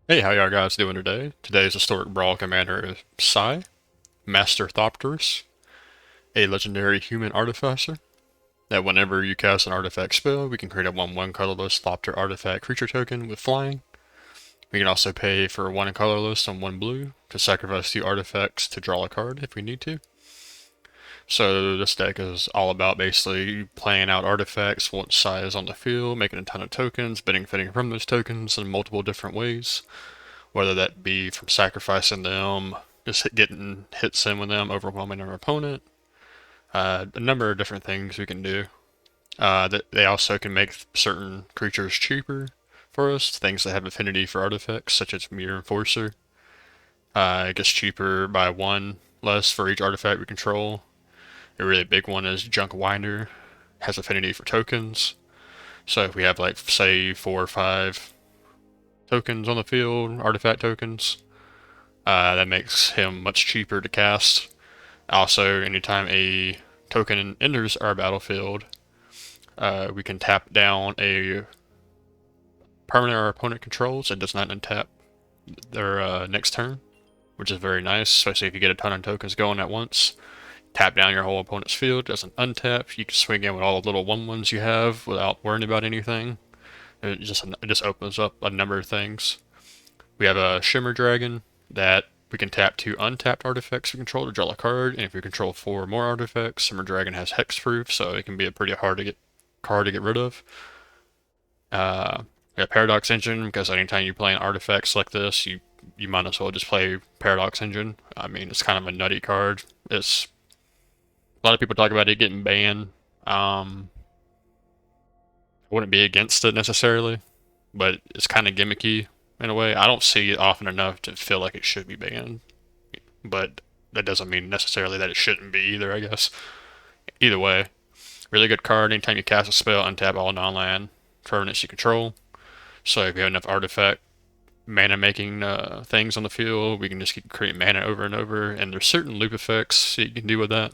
Hey, how y'all guys doing today? Today's historic Brawl commander is Psy, Master Thopterist, a legendary human artificer. That whenever you cast an artifact spell, we can create a 1/1 colorless Thopter artifact creature token with flying. We can also pay for 1 colorless and 1 blue to sacrifice 2 artifacts to draw a card if we need to. So this deck is all about basically playing out artifacts once Psy is on the field, making a ton of tokens, benefiting from those tokens in multiple different ways, whether that be from sacrificing them, just getting hits in with them, overwhelming our opponent. A number of different things we can do. They also can make certain creatures cheaper for us, things that have affinity for artifacts, such as Mirror Enforcer. It gets cheaper by 1 less for each artifact we control. A really big one is Junk Winder, has affinity for tokens. So if we have, like, say, 4 or 5 tokens on the field, artifact tokens, that makes him much cheaper to cast. Also, anytime a token enters our battlefield, we can tap down a permanent our opponent controls and does not untap their next turn, which is very nice, especially if you get a ton of tokens going at once. Tap down your whole opponent's field, doesn't untap. You can swing in with all the little 1/1s you have without worrying about anything. It just opens up a number of things. We have a Shimmer Dragon that we can tap 2 untapped artifacts we control to draw a card, and if we control 4 or more artifacts, Shimmer Dragon has hexproof, so it can be a pretty hard to get card to get rid of. We have Paradox Engine, because anytime you play an artifacts like this, you might as well just play Paradox Engine. I mean, it's kind of a nutty card. It's a lot of people talk about it getting banned. I wouldn't be against it necessarily, but it's kind of gimmicky in a way. I don't see it often enough to feel like it should be banned, but that doesn't mean necessarily that it shouldn't be either, I guess. Either way, really good card. Anytime you cast a spell, untap all non-land permanents you control. So if you have enough artifact mana making things on the field, we can just keep creating mana over and over. And there's certain loop effects you can do with that,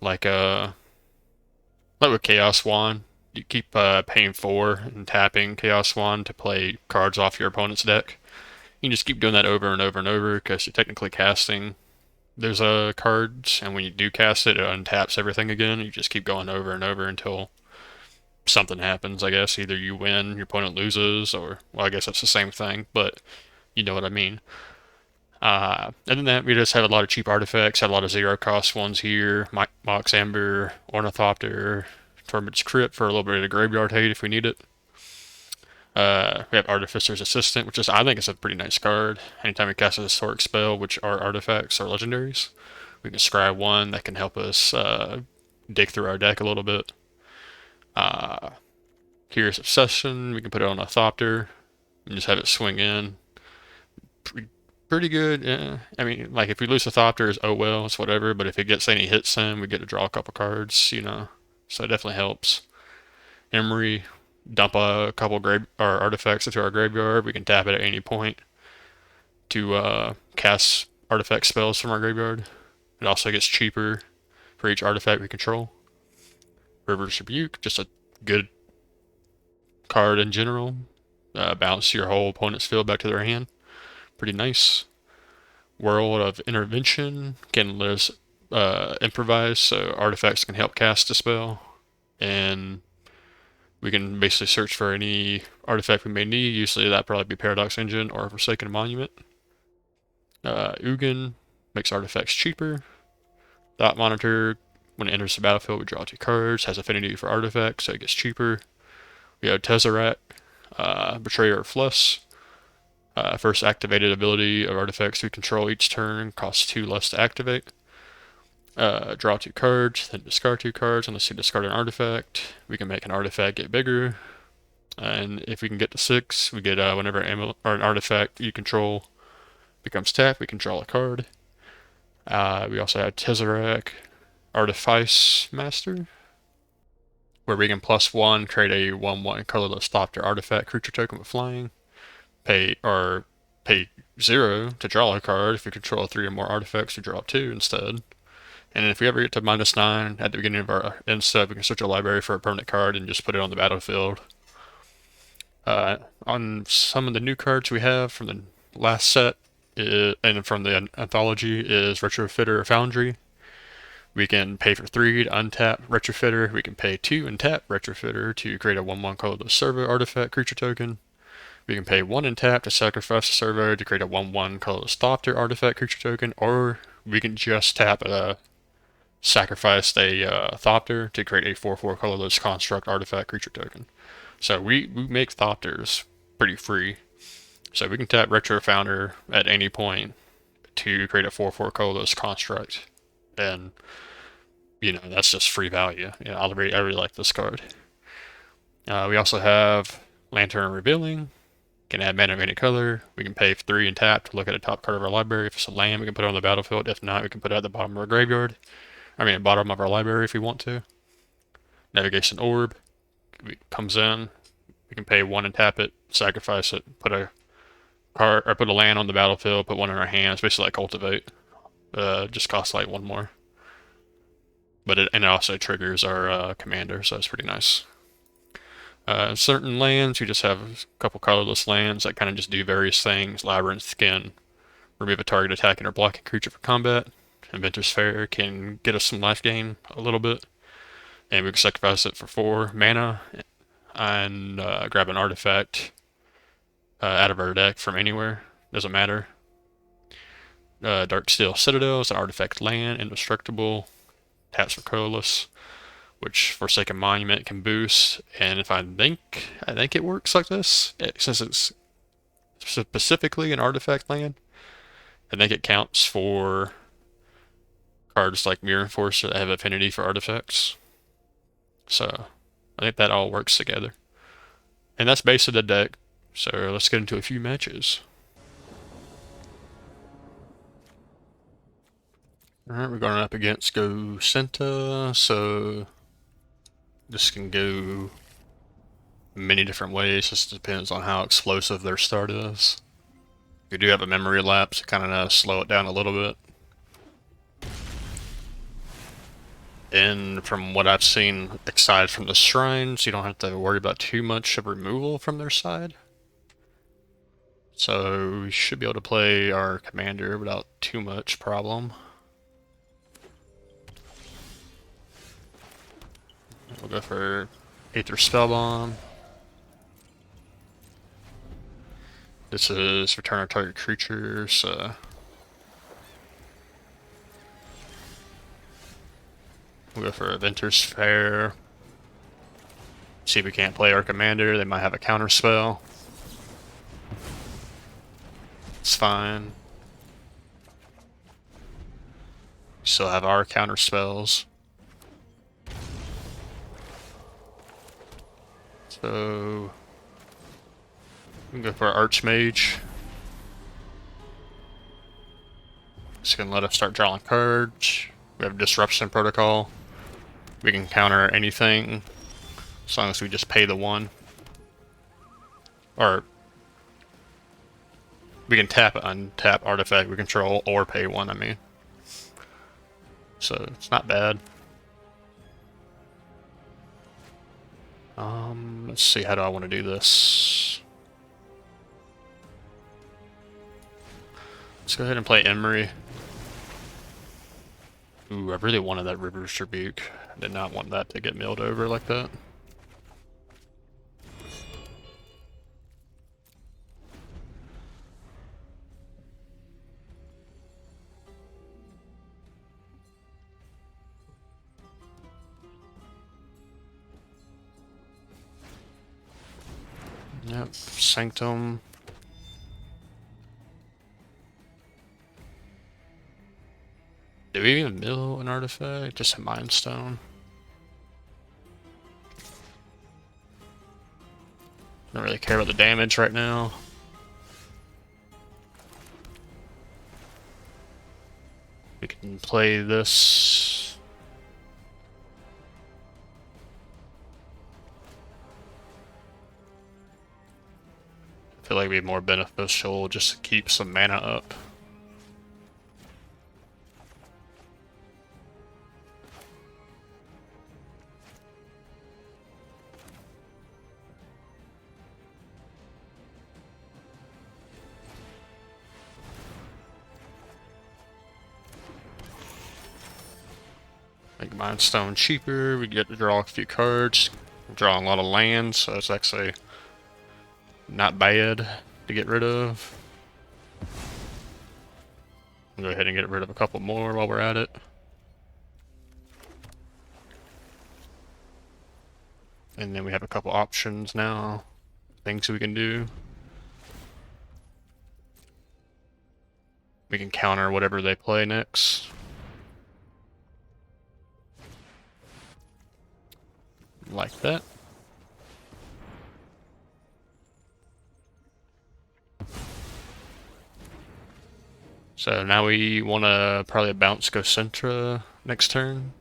like like with Chaos Wand. You keep paying 4 and tapping Chaos Wand to play cards off your opponent's deck. You can just keep doing that over and over and over because you're technically casting those cards, and when you do cast it, it untaps everything again. You just keep going over and over until something happens, I guess. Either you win, your opponent loses, or, well, I guess that's the same thing, but you know what I mean. And then that, we just have a lot of cheap artifacts, have a lot of zero cost ones here. Mox Amber, Ornithopter, Torment's Crypt for a little bit of the graveyard hate if we need it. We have Artificer's Assistant, which is, I think, is a pretty nice card. Anytime we cast a historic spell, which are artifacts or legendaries, we can scry 1 that can help us dig through our deck a little bit. Curious Obsession, we can put it on a Thopter and just have it swing in. Pretty good. Yeah. I mean, like, if we lose a Thopter, oh well, it's whatever. But if it gets any hits in, we get to draw a couple cards. So it definitely helps. Emery, dump a couple grave or artifacts into our graveyard. We can tap it at any point to cast artifact spells from our graveyard. It also gets cheaper for each artifact we control. River's Rebuke, just a good card in general. Bounce your whole opponent's field back to their hand. Pretty nice. World of Intervention can let us improvise, so artifacts can help cast a spell. And we can basically search for any artifact we may need. Usually that'd probably be Paradox Engine or Forsaken Monument. Ugin makes artifacts cheaper. Thought Monitor, when it enters the battlefield, we draw 2 cards. Has affinity for artifacts, so it gets cheaper. We have Tezzeret, Betrayer of Fluss. First activated ability of artifacts we control each turn costs 2 less to activate. Draw 2 cards, then discard 2 cards unless you discard an artifact. We can make an artifact get bigger. And if we can get to 6, we get whenever an artifact you control becomes tapped, we can draw a card. We also have Tezzeret, Artifice Master, where we can +1 create a 1/1 colorless Thopter artifact creature token with flying. Pay 0 to draw a card. If we control 3 or more artifacts, we draw 2 instead. And if we ever get to -9 at the beginning of our end step, we can search a library for a permanent card and just put it on the battlefield. On some of the new cards we have from the last set and from the anthology is Retrofitter Foundry. We can pay for 3 to untap Retrofitter. We can pay 2 and tap Retrofitter to create a 1/1 colorless servo artifact creature token. We can pay 1 and tap to sacrifice a servo to create a 1/1 colorless Thopter artifact creature token, or we can just tap sacrifice a Thopter to create a 4/4 colorless construct artifact creature token. So we make Thopters pretty free. So we can tap Retro Founder at any point to create a 4/4 colorless construct, and that's just free value. I really like this card. We also have Lantern Revealing. Can add mana of any color. We can pay 3 and tap to look at a top card of our library. If it's a land, we can put it on the battlefield. If not, we can put it at the bottom of our graveyard. Bottom of our library if we want to. Navigation Orb comes in. We can pay 1 and tap it, sacrifice it, put a card or put a land on the battlefield, put 1 in our hands, basically like Cultivate. Just costs like 1 more. But it also triggers our commander, so it's pretty nice. Certain lands, you just have a couple colorless lands that kind of just do various things. Labyrinth can remove a target attacking or blocking creature for combat. Inventor's Fair can get us some life gain a little bit. And we can sacrifice it for 4 mana and grab an artifact out of our deck from anywhere. Doesn't matter. Darksteel Citadel is an artifact land, indestructible, taps for colorless, which Forsaken Monument can boost. And if I think it works like this, since it's specifically an artifact land, I think it counts for cards like Mirror Enforcer that have affinity for artifacts. So I think that all works together. And that's base of the deck. So let's get into a few matches. Alright, we're going up against Go-shintai, so this can go many different ways. Just depends on how explosive their start is. We do have a memory lapse to kind of slow it down a little bit. And from what I've seen, aside from the shrines, you don't have to worry about too much of removal from their side. So we should be able to play our commander without too much problem. We'll go for Aether Spellbomb. This is return our target creature, so we'll go for Inventor's Fair. See if we can't play our commander. They might have a counter spell. It's fine. Still have our counter spells. So we can go for Archmage. It's gonna let us start drawing cards. We have Disruption Protocol. We can counter anything as long as we just pay the 1. Or we can tap untap artifact we control or pay 1, So it's not bad. Let's see, how do I want to do this? Let's go ahead and play Emery. Ooh, I really wanted that River's Tribute. I did not want that to get milled over like that. Yep, Sanctum. Did we even mill an artifact? Just a Mind Stone. Don't really care about the damage right now. We can play this. I feel like it'd be more beneficial just to keep some mana up. Make Mind Stone cheaper. We get to draw a few cards. Drawing a lot of lands, so it's actually not bad to get rid of. Go ahead and get rid of a couple more while we're at it. And then we have a couple options now. Things we can do. We can counter whatever they play next. Like that. So now we want to probably bounce Go-shintai next turn.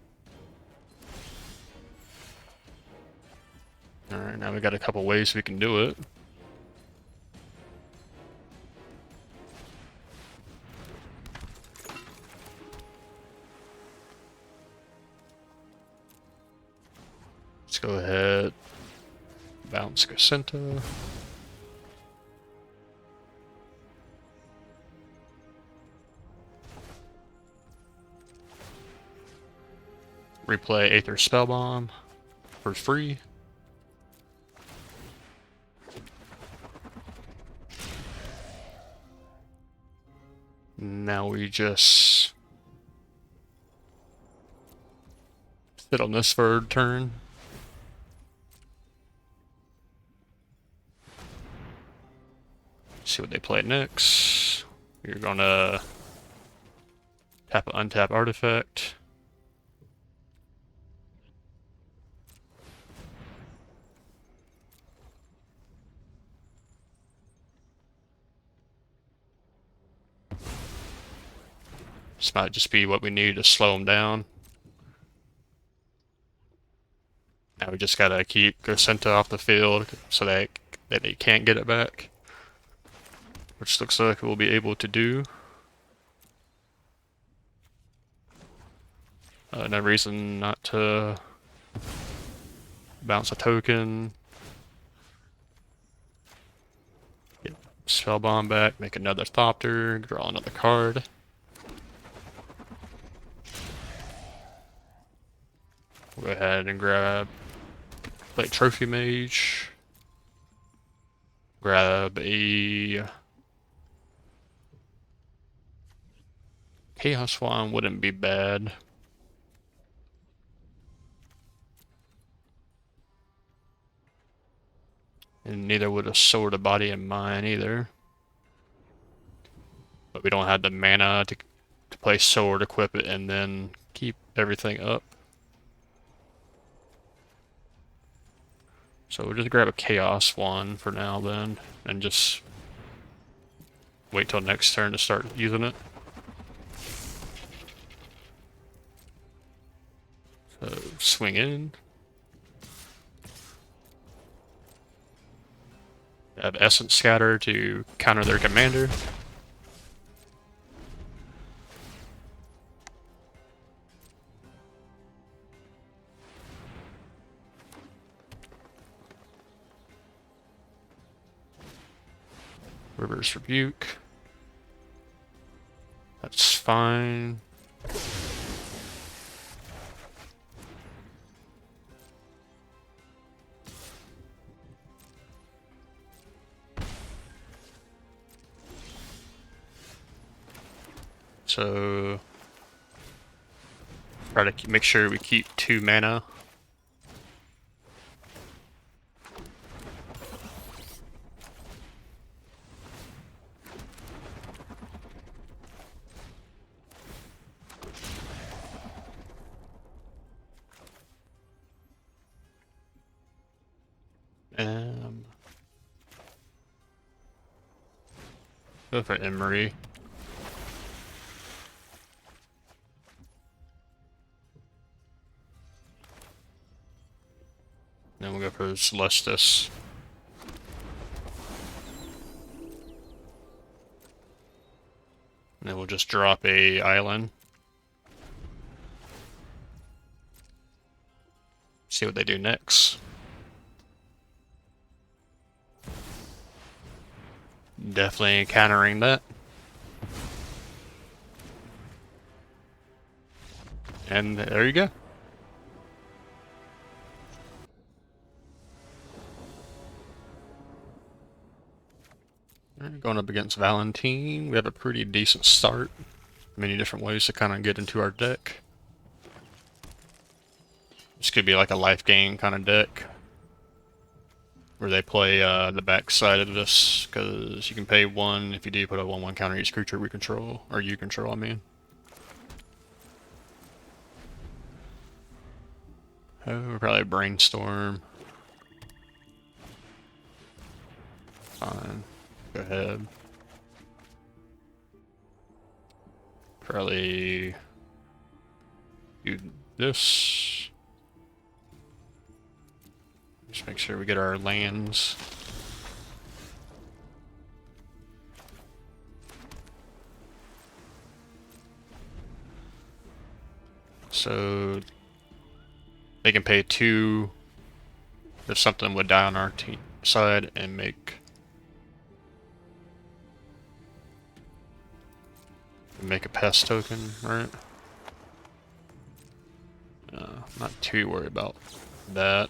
Alright, now we got a couple ways we can do it. Let's go ahead, bounce Go-shintai. Replay Aether Spellbomb for free. Now we just sit on this for a turn. See what they play next. You're gonna tap an untap artifact. This might just be what we need to slow them down. Now we just gotta keep Go-shintai off the field so that they can't get it back. Which looks like we'll be able to do. No reason not to bounce a token. Get Spellbomb back, make another Thopter, draw another card. Go ahead and play Trophy Mage. Grab a Chaos Wand wouldn't be bad. And neither would a Sword of Body and Mind either. But we don't have the mana to play Sword, equip it, and then keep everything up. So we'll just grab a Chaos Wand for now then, and just wait till next turn to start using it. So swing in. Have Essence Scatter to counter their commander. Reverse Rebuke. That's fine. So try to make sure we keep 2 mana. Go for Emery. Then we'll go for Celestis. And then we'll just drop a island. See what they do next. Definitely countering that. And there you go. Alright, going up against Valentin, we have a pretty decent start. Many different ways to kind of get into our deck. This could be like a life gain kind of deck, where they play the back side of this, because you can pay 1 if you do put a 1/1 counter each creature we control, or you control, I mean. Oh, we're probably brainstorm. Fine. Go ahead. Probably do this. Just make sure we get our lands. So they can pay 2 if something would die on our team side and make a pest token, right? Not too worried about that.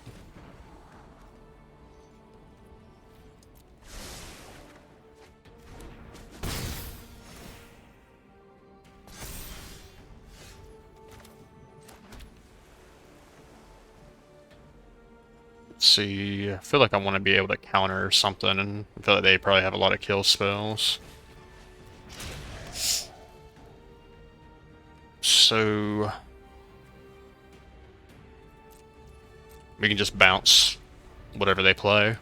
Let's see, I feel like I want to be able to counter something, and I feel like they probably have a lot of kill spells. So we can just bounce whatever they play.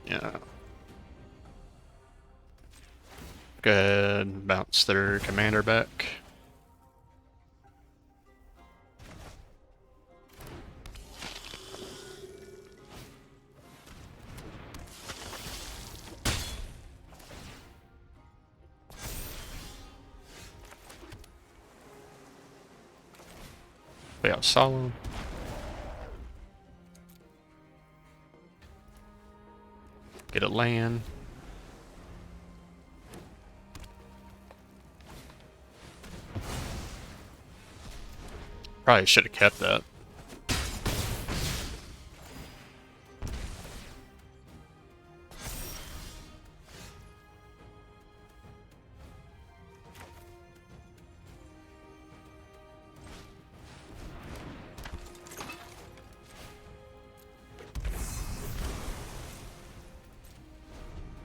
Yeah. Go ahead and bounce their commander back. Play out Solemn. Get a land. Probably should have kept that.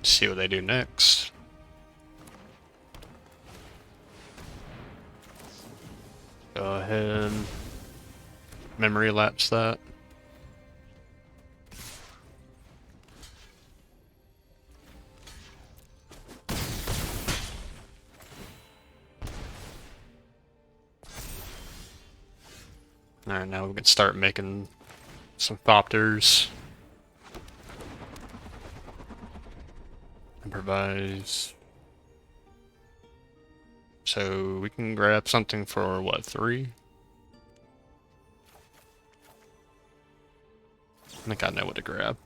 See what they do next. Go ahead. Memory lapse that. Alright, now we can start making some Thopters. Improvise. So we can grab something for what, 3? I think I know what to grab.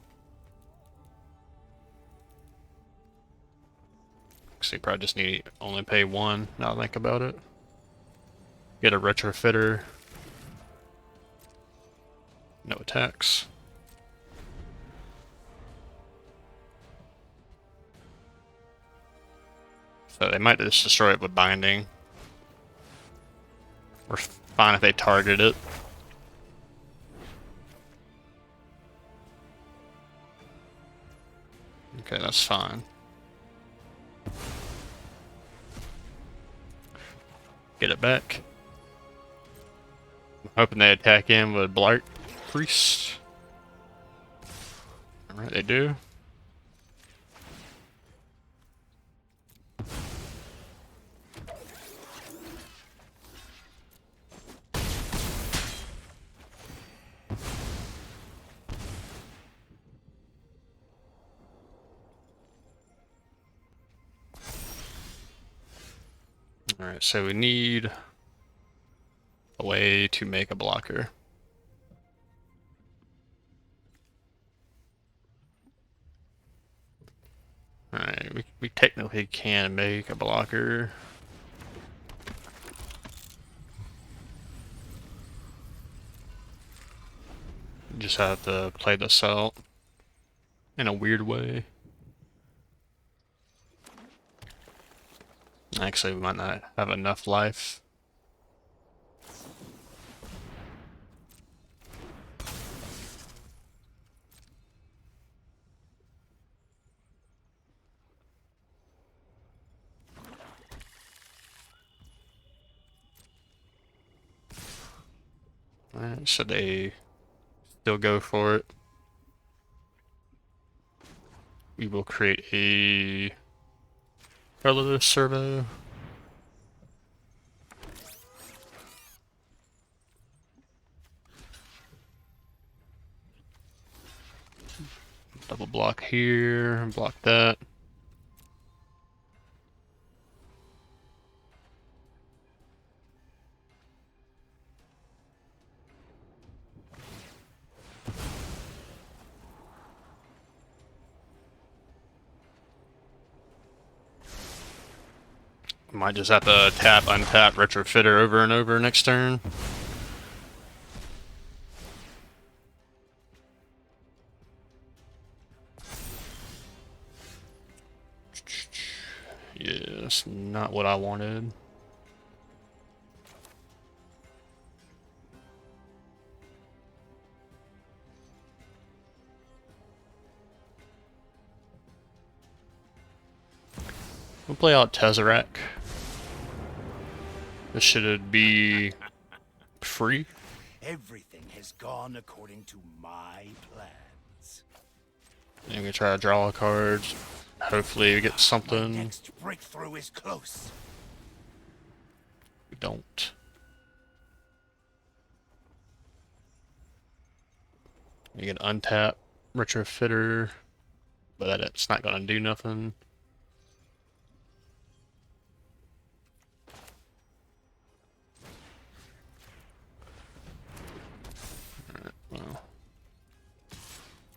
So you probably just need only pay 1, now I think about it. Get a retrofitter. No attacks. So they might just destroy it with binding. We're fine if they target it. Okay, that's fine. Get it back. I'm hoping they attack in with Blight Priest. Alright, they do. Alright, so we need a way to make a blocker. Alright, we technically can make a blocker. Just have to play this out. in a weird way. Actually, we might not have enough life. Alright, so they still go for it. We will create a relative servo. Double block here, block that. Might just have to tap, untap, retrofitter over and over next turn. Yeah, that's not what I wanted. We'll play out Tesseract. This should be free. Everything has gone according to my plans. And we try to draw a card. Hopefully we get My something. next breakthrough is close. We don't. You can untap retrofitter, but it's not gonna do nothing. Alright, well.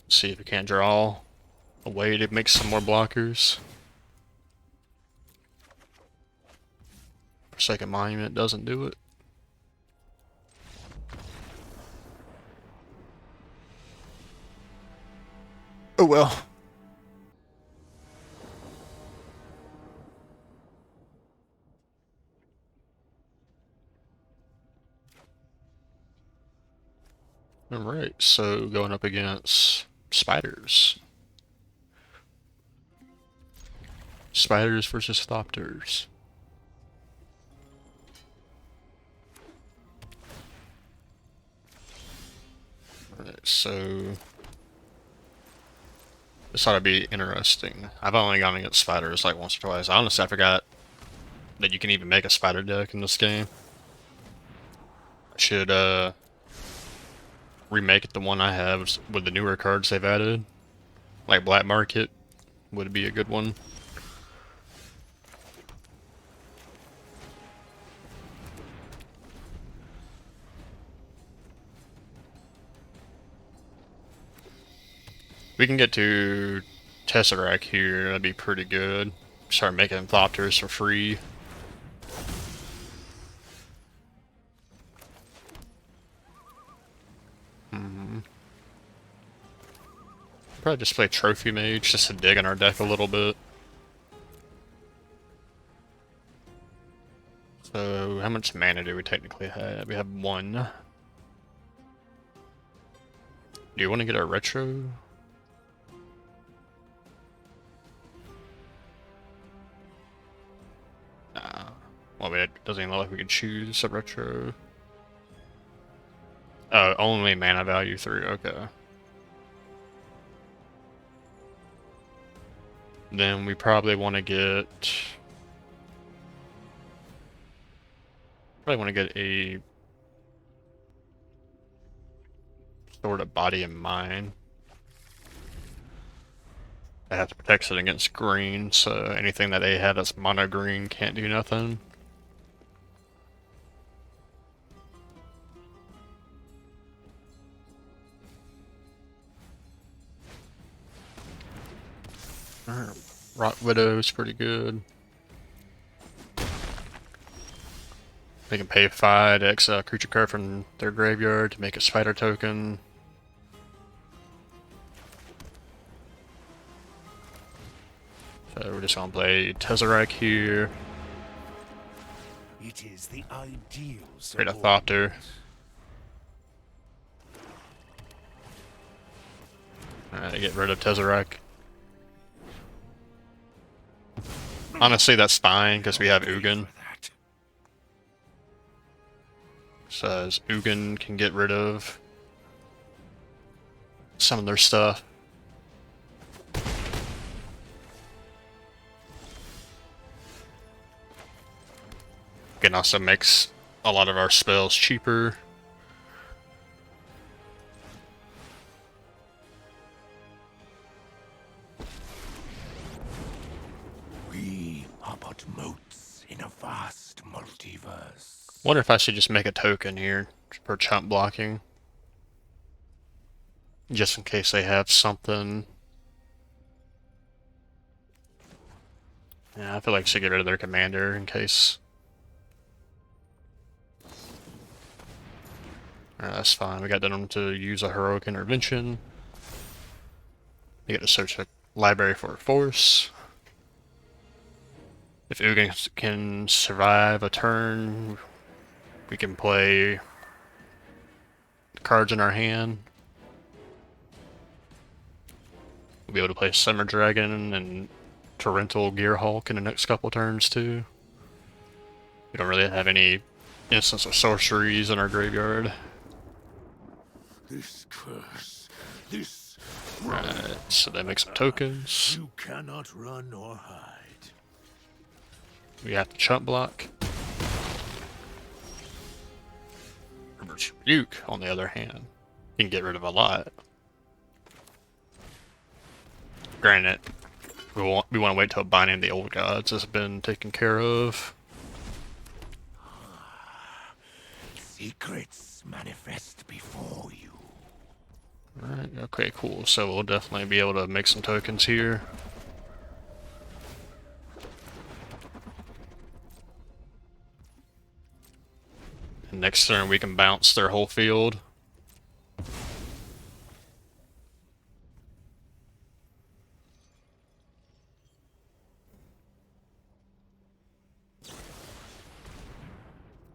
See if we can't draw a way to make some more blockers. Forsaken Monument doesn't do it. Oh well. Alright, so going up against spiders. Spiders versus Thopters. Alright, so this ought to be interesting. I've only gone against spiders like once or twice. Honestly, I forgot that you can even make a spider deck in this game. I should remake it the one I have with the newer cards they've added. Like Black Market would be a good one. We can get to Tesseract here, that'd be pretty good. Start making Thopters for free. Probably just play Trophy Mage just to dig in our deck a little bit. So, how much mana do we technically have? We have 1. Do you want to get a retro? Nah. Well, it doesn't even look like we can choose a retro. Oh, only mana value 3, okay. Then we probably want to get... Probably want to get a... sort of Body and Mind. That has to protect it against green, so anything that they have that's mono green can't do nothing. Rock Widow is pretty good. They can pay 5 to exile a creature card from their graveyard to make a spider token. So we're just gonna play Tesseract here. It is the ideal Create a Thopter. Alright, get rid of Tesseract. Honestly, that's fine, because we have Ugin. So as Ugin can get rid of some of their stuff. Can also makes a lot of our spells cheaper. We are but motes in a vast multiverse. Wonder if I should just make a token here for chump blocking. Just in case they have something. Yeah, I feel like I should get rid of their commander in case. Alright, that's fine. We got them to use a heroic intervention. We get to search the library for a force. If Ugin can survive a turn, we can play the cards in our hand. We'll be able to play Summer Dragon and Torrential Gearhulk in the next couple turns too. We don't really have any instance of sorceries in our graveyard. This curse, this Right, so they make some tokens. you cannot run or hide. We have to chump block. Rebuke, on the other hand, you can get rid of a lot. Granted, we want to wait till Binding the Old Gods has been taken care of. Secrets manifest before you. Right, okay, cool. So we'll definitely be able to make some tokens here. And next turn we can bounce their whole field.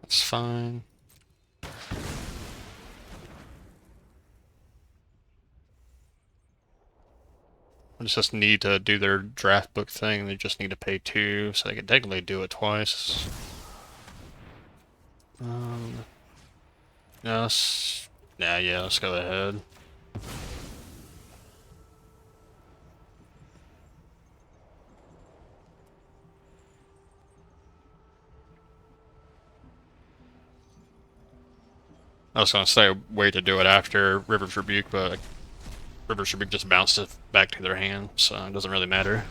That's fine. I just need to do their draft book thing. They just need to pay 2, so they can technically do it twice. Yes. Yeah, let's go ahead. I was gonna say wait to do it after River's Rebuke, but River's Rebuke just bounced it back to their hand, so it doesn't really matter.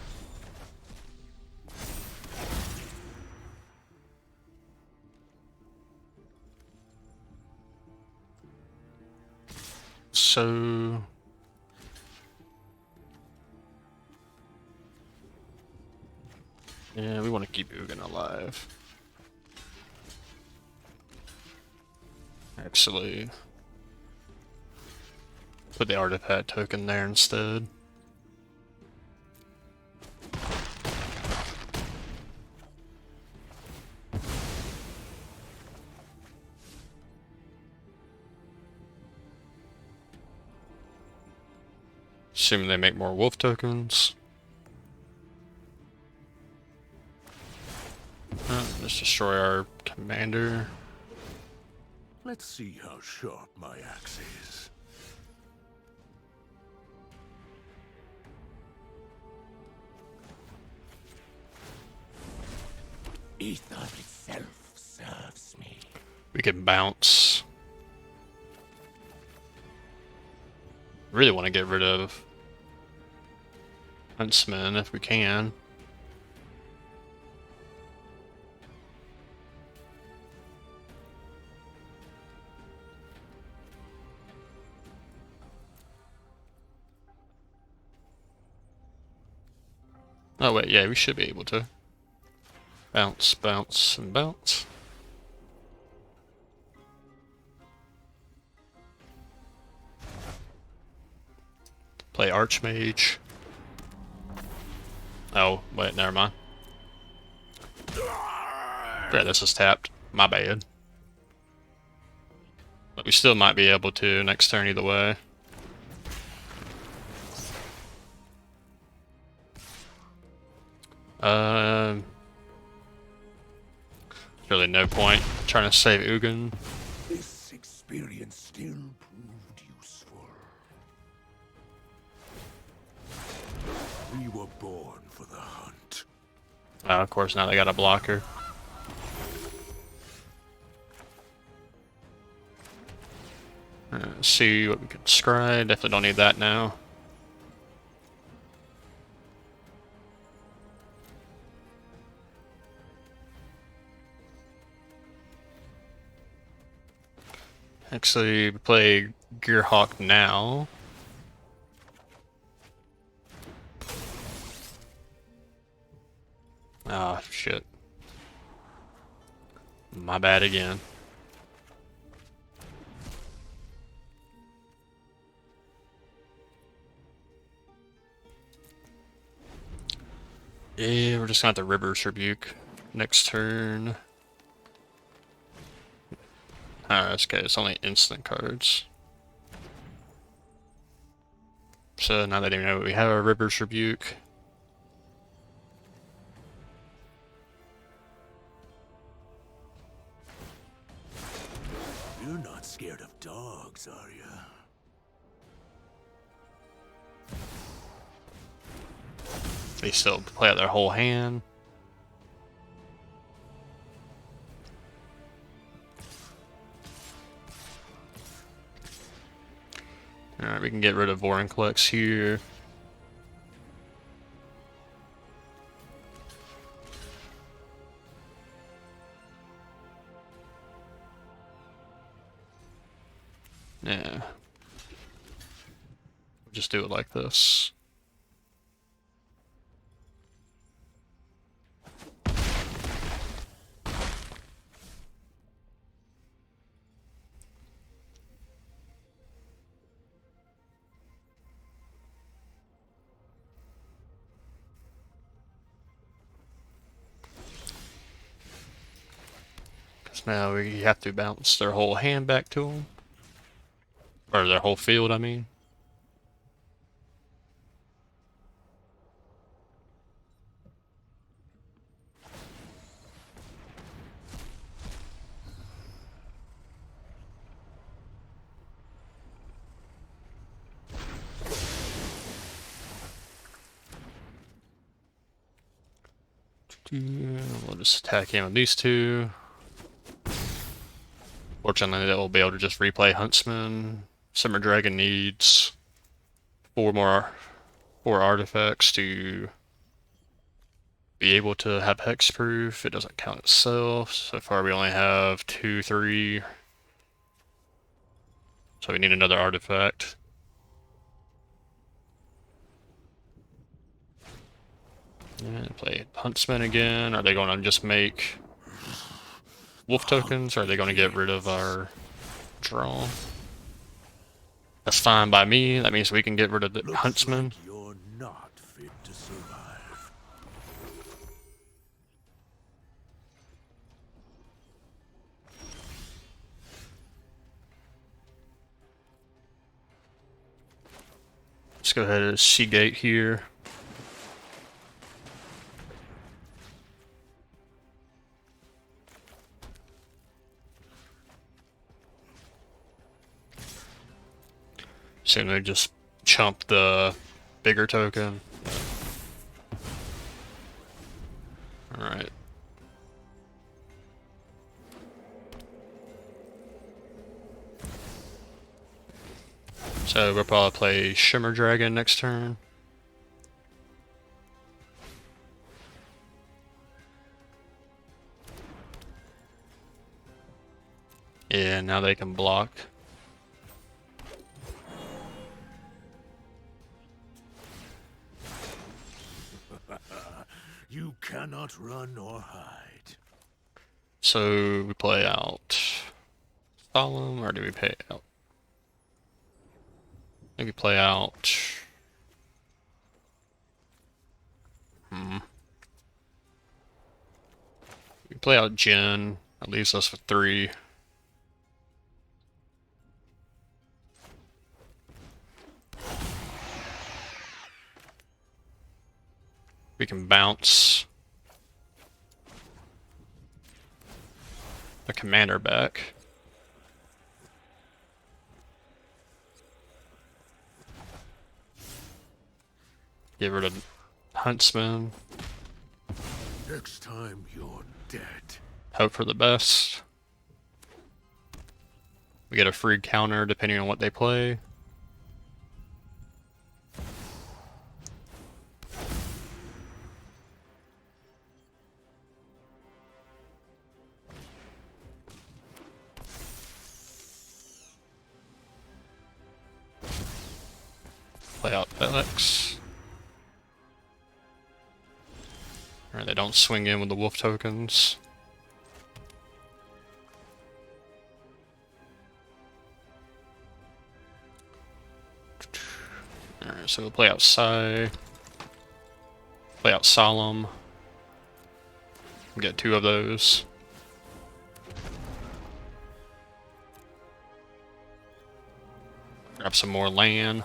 So yeah, we want to keep Ugin alive. Actually, put the artifact token there instead. Assuming they make more wolf tokens. Let's destroy our commander. Let's see how sharp my axe is. Ether itself serves me. We can bounce. Really want to get rid of Huntsman if we can. Oh wait, yeah, we should be able to. Bounce, bounce, and bounce. Play Archmage. Oh, wait, never mind. Yeah, this is tapped. My bad. But we still might be able to next turn either way. Really no point trying to save Ugin. This experience still proved useful. We were born for the hunt. Of course, now they got a blocker. Let's see what we can scry. Definitely don't need that now. Actually, play Gearhawk now. Ah, shit. My bad again. Yeah, we're just gonna have to Rivers Rebuke next turn. Alright, that's okay. It's only instant cards. So now that you know we have a Rivers Rebuke. You're not scared of dogs, are you? They still play out their whole hand. Alright, we can get rid of Vorinclex here. Yeah. Just do it like this. Because now we have to bounce their whole hand back to them. Or their whole field, I mean. We'll just attack him with these two. Fortunately, that will be able to just replay Huntsman. Summer Dragon needs four artifacts to be able to have hexproof. It doesn't count itself. So far, we only have 2, 3. So we need another artifact. And play Huntsman again. Are they going to just make wolf tokens, or are they going to get rid of our draw? That's fine by me. That means we can get rid of the Huntsman. Like you're not fit to survive. Let's go ahead and Seagate here. Soon they just chump the bigger token. Alright. So we'll probably play Shimmer Dragon next turn. Yeah, now they can block. You cannot run or hide. So we play out Solemn, or do we pay out? Maybe play out. Play out Jin. That leaves us with 3. We can bounce the commander back. Get rid of Huntsman. Next time you're dead. Hope for the best. We get a free counter depending on what they play. Play out Felix. Alright, they don't swing in with the wolf tokens. Alright, so we'll play out Sai. Play out Solemn. Get 2 of those. Grab some more land.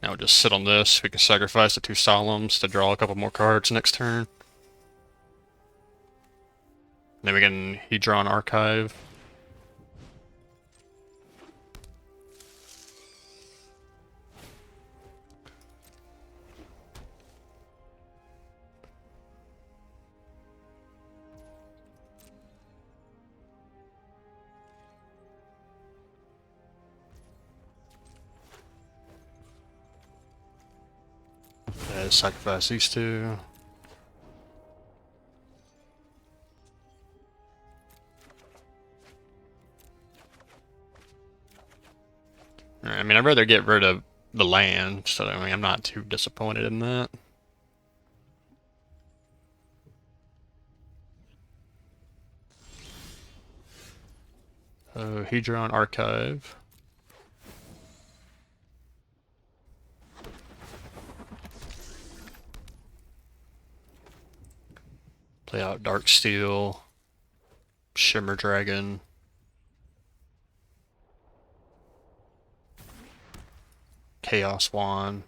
Now we'll just sit on this. We can sacrifice the 2 Solemns to draw a couple more cards next turn. Then we can Hedron Archive. Sacrifice these 2. I mean, I'd rather get rid of the land, so I mean, I'm not too disappointed in that. Hedron Archive. Play out Dark Steel, Shimmer Dragon, Chaos Wand.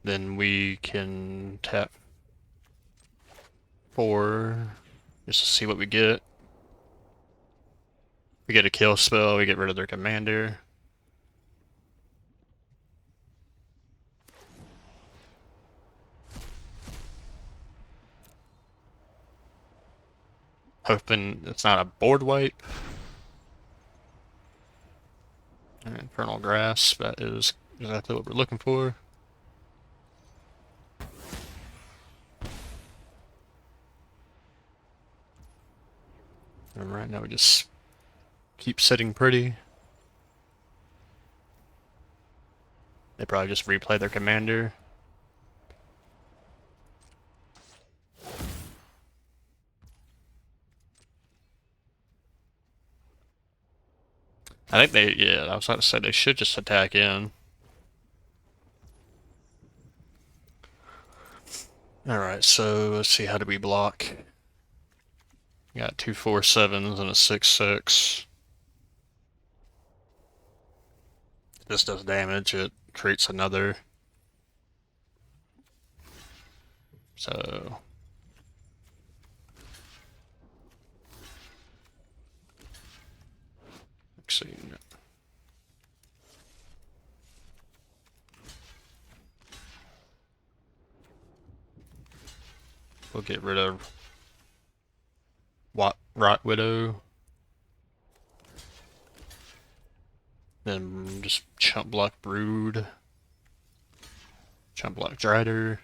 Then we can tap 4 just to see what we get. We get a kill spell, we get rid of their commander. Hoping it's not a board wipe. Infernal Grasp, that is exactly what we're looking for. And right now we just keep sitting pretty. They probably just replay their commander. I think they, yeah, I was about to say they should just attack in. Alright, so let's see, how do we block? We got 2 4/7s and a 6/6. This does damage, it creates another. So let's see. We'll get rid of Rot Widow. Then just chump block Brood. Chump block Drider.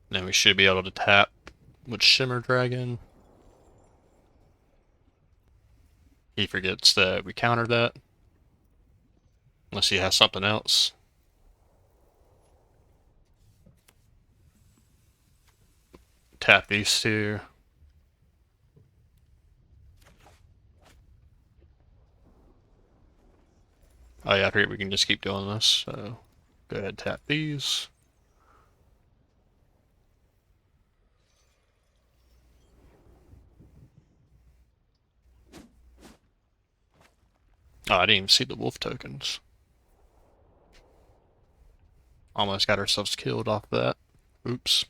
Then we should be able to tap with Shimmer Dragon. He forgets that we countered that. Unless he has something else. tap these two. Oh yeah, I figured we can just keep doing this, so go ahead, tap these. Oh, I didn't even see the wolf tokens. Almost got ourselves killed off that. Oops.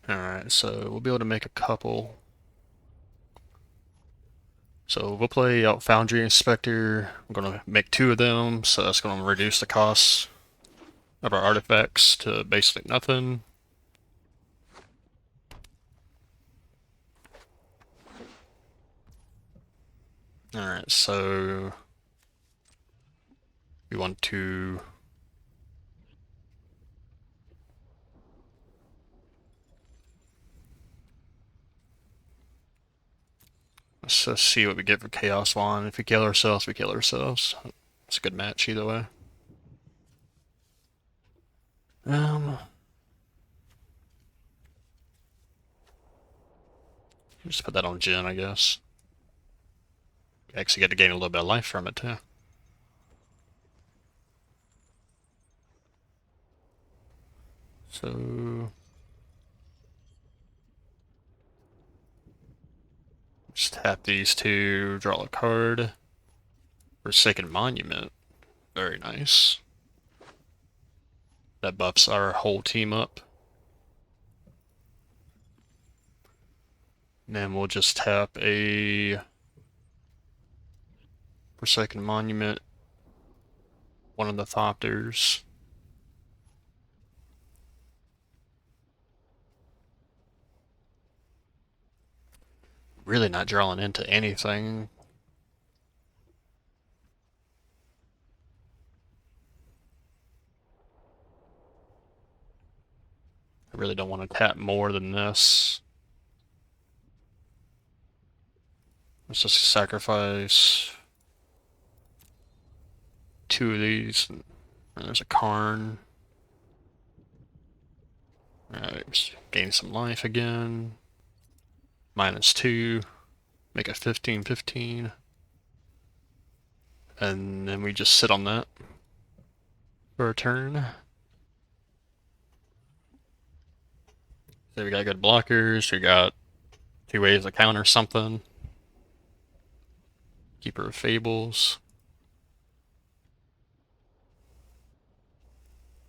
Alright, so we'll be able to make a couple. So we'll play out Foundry Inspector. I'm gonna make 2 of them, so that's gonna reduce the cost of our artifacts to basically nothing. Alright, so we want to let's just see what we get for Chaos Wand. If we kill ourselves, we kill ourselves. It's a good match either way. Just put that on Jin, I guess. You actually get to gain a little bit of life from it too. So just tap these 2, draw a card. Forsaken Monument. Very nice. That buffs our whole team up. And then we'll just tap a Forsaken Monument, one of the Thopters. Really not drawing into anything. I really don't want to tap more than this. Let's just sacrifice 2 of these. And there's a Karn. Alright, gain some life again. -2. Make it 15-15. And then we just sit on that for a turn. So we got good blockers, we got 2 ways to counter something. Keeper of Fables.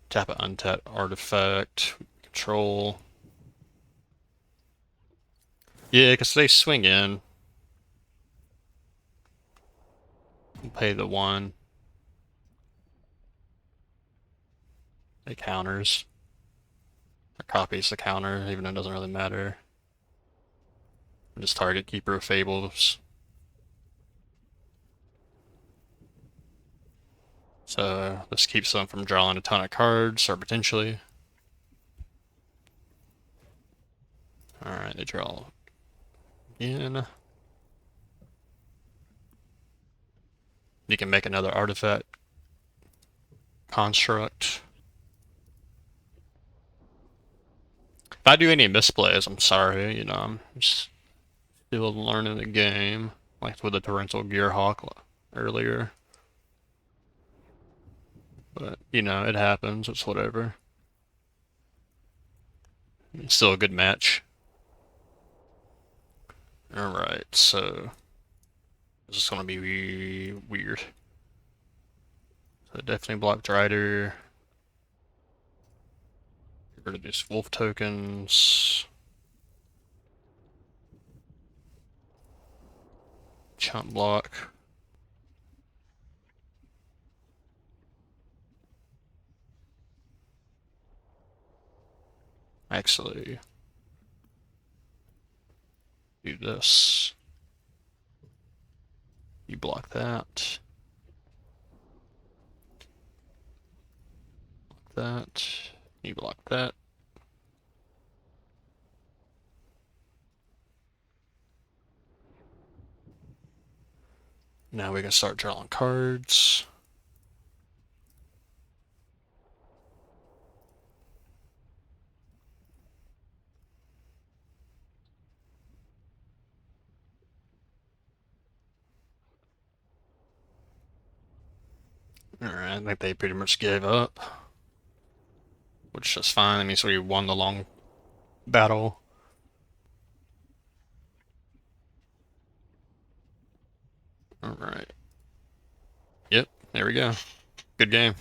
Tap an untapped artifact. Control. Yeah, because they swing in. We'll pay the 1. It counters. Or copies the counter, even though it doesn't really matter. Just target Keeper of Fables. So this keeps them from drawing a ton of cards, or potentially. Alright, they draw again. You can make another artifact construct. If I do any misplays, I'm sorry, you know, I'm just still learning the game, like with the Torrential Gearhawk earlier. But, you know, it happens, it's whatever. It's still a good match. Alright, so this is gonna be weird. So definitely block Drider. Get rid of these wolf tokens. Chump block. Actually, do this. You block that. Block that. You block that. Now we can start drawing cards. Alright, I think they pretty much gave up. Which is fine. That means we won the long battle. Alright. Yep, there we go. Good game.